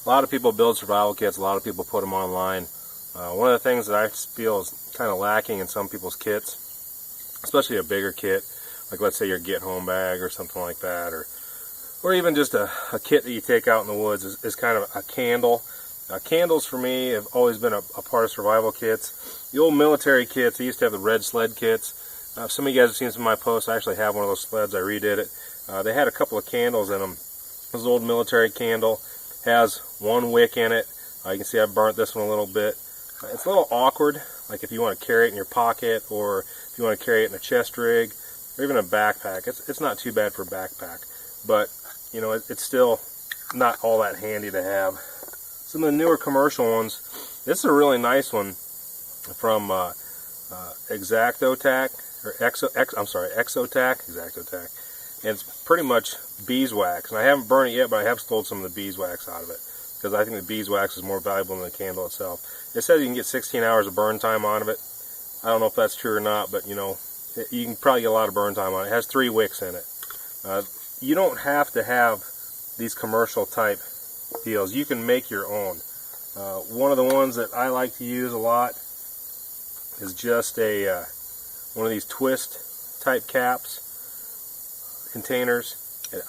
A lot of people build survival kits, a lot of people put them online. One of the things that I feel is kind of lacking in some people's kits, especially a bigger kit, like let's say your get home bag or something like that, or even just a kit that you take out in the woods, is kind of a candle. Candles for me have always been a part of survival kits. The old military kits, I used to have the red sled kits. Some of you guys have seen some of my posts. I actually have one of those sleds. I redid it. They had a couple of candles in them. This is an old military candle. Has one wick in it. You can see I burnt this one a little bit. It's a little awkward, like if you want to carry it in your pocket, or if you want to carry it in a chest rig, or even a backpack. It's not too bad for a backpack, but you know, it's still not all that handy to have. Some of the newer commercial ones. This is a really nice one from Exotac, or Exotac, and it's pretty much beeswax. And I haven't burned it yet, but I have stole some of the beeswax out of it, because I think the beeswax is more valuable than the candle itself. It says you can get 16 hours of burn time out of it. I don't know if that's true or not, but you know, you can probably get a lot of burn time on it. It has 3 wicks in it. You don't have to have these commercial type deals. You can make your own. One of the ones that I like to use a lot is just a one of these twist type caps containers.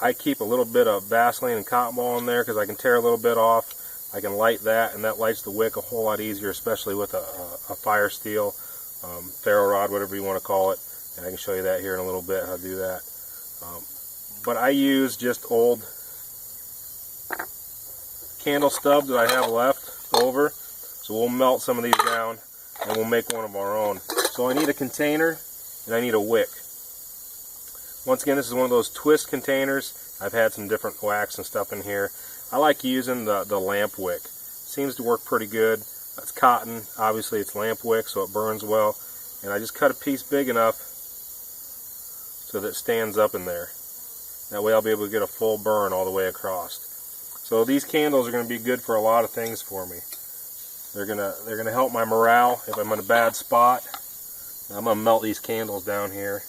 I keep a little bit of Vaseline and cotton ball in there because I can tear a little bit off. I can light that, and that lights the wick a whole lot easier, especially with a fire steel, ferro rod, whatever you want to call it. And I can show you that here in a little bit, how to do that. But I use just old candle stubs that I have left over. So we'll melt some of these down and we'll make one of our own. So I need a container and I need a wick. Once again, this is one of those twist containers. I've had some different wax and stuff in here. I like using the lamp wick. Seems to work pretty good. It's cotton, obviously it's lamp wick, so it burns well. And I just cut a piece big enough so that it stands up in there. That way I'll be able to get a full burn all the way across. So these candles are going to be good for a lot of things for me. They're gonna help my morale if I'm in a bad spot. I'm gonna melt these candles down here.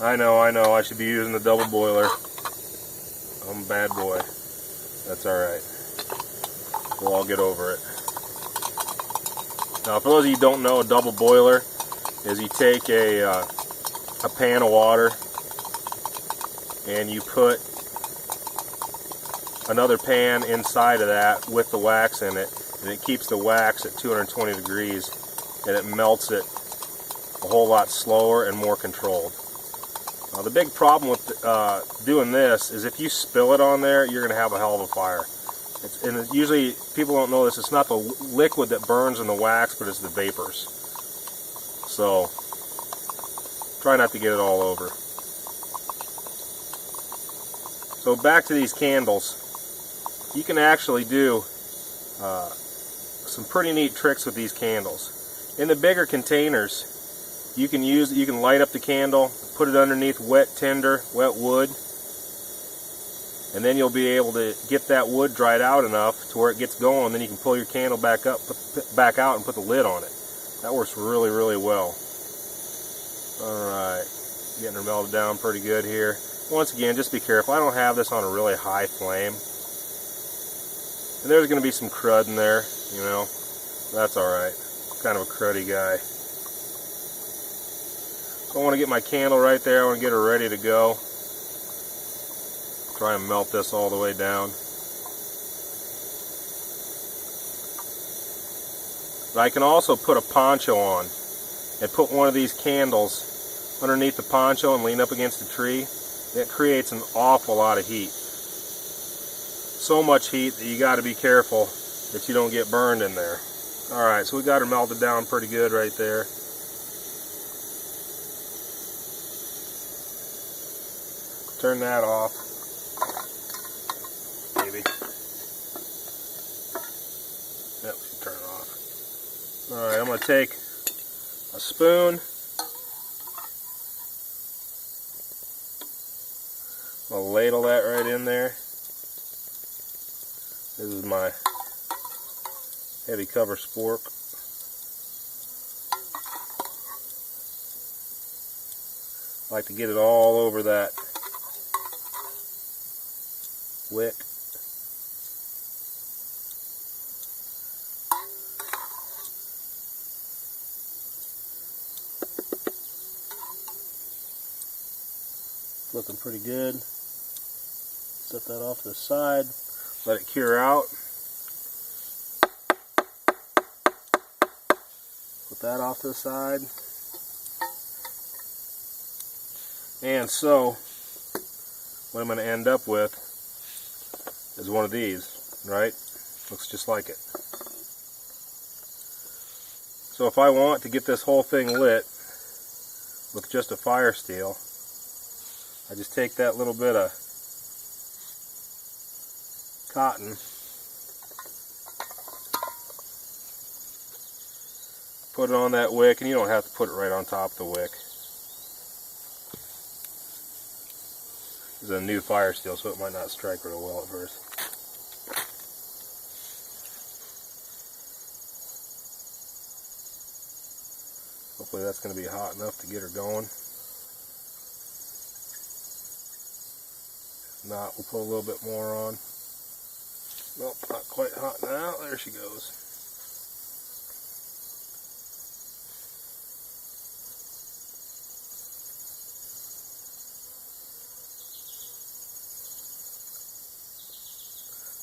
I know, I should be using the double boiler. I'm a bad boy. That's alright. We'll all get over it. Now, for those of you who don't know, a double boiler is you take a pan of water and you put another pan inside of that with the wax in it, and it keeps the wax at 220 degrees, and it melts it a whole lot slower and more controlled. The big problem with doing this is if you spill it on there, you're going to have a hell of a fire. And usually, people don't know this, it's not the liquid that burns in the wax, but it's the vapors. So, try not to get it all over. So back to these candles. You can actually do some pretty neat tricks with these candles. In the bigger containers, you can light up the candle, put it underneath wet tinder, wet wood, and then you'll be able to get that wood dried out enough to where it gets going. Then you can pull your candle back out and put the lid on it. That works really, really well. Alright, getting her melted down pretty good here. Once again, just be careful. I don't have this on a really high flame. And there's going to be some crud in there, you know. That's alright. Kind of a cruddy guy. So I want to get my candle right there. I want to get her ready to go. Try and melt this all the way down. But I can also put a poncho on and put one of these candles underneath the poncho and lean up against the tree. It creates an awful lot of heat. So much heat that you got to be careful that you don't get burned in there. Alright, so we got her melted down pretty good right there. Turn that off. Maybe. Yep, turn it off. Alright, I'm going to take a spoon. I'll ladle that right in there. This is my heavy cover spork. I like to get it all over that wick. Looking pretty good. Set that off to the side. Let it cure out. Put that off to the side. And so, what I'm going to end up with is one of these, right? Looks just like it. So if I want to get this whole thing lit with just a fire steel, I just take that little bit of cotton, put it on that wick, and you don't have to put it right on top of the wick. This is a new fire steel, so it might not strike real well at first. Hopefully that's going to be hot enough to get her going. If not, we'll put a little bit more on. Nope, not quite hot now. There she goes.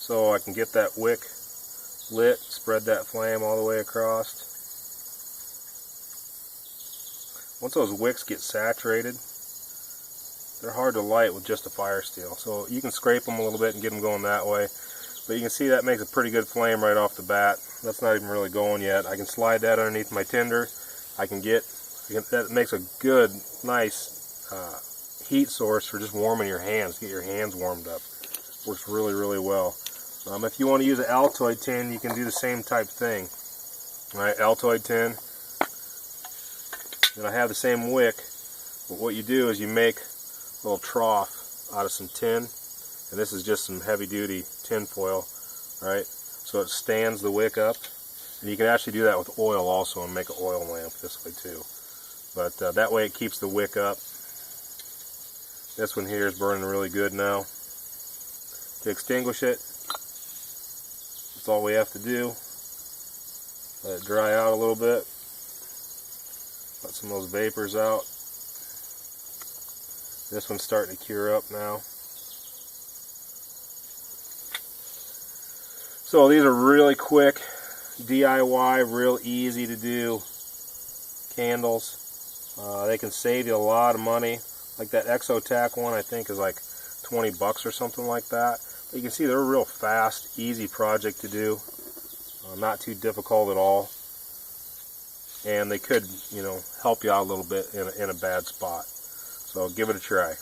So I can get that wick lit, spread that flame all the way across. Once those wicks get saturated, they're hard to light with just a fire steel. So you can scrape them a little bit and get them going that way. But you can see that makes a pretty good flame right off the bat. That's not even really going yet. I can slide that underneath my tinder. That makes a good, nice heat source for just warming your hands. Get your hands warmed up. Works really, really well. If you want to use an Altoid tin, you can do the same type thing. All right, Altoid tin. And I have the same wick, but what you do is you make a little trough out of some tin, and this is just some heavy-duty tin foil, right? So it stands the wick up, and you can actually do that with oil also and make an oil lamp this way too. But that way it keeps the wick up. This one here is burning really good now. To extinguish it, that's all we have to do. Let it dry out a little bit. Let some of those vapors out. This one's starting to cure up now. So these are really quick, DIY, real easy to do candles. They can save you a lot of money. Like that Exotac one, I think is like 20 bucks or something like that. But you can see they're a real fast, easy project to do. Not too difficult at all. And they could, help you out a little bit in a bad spot. So give it a try.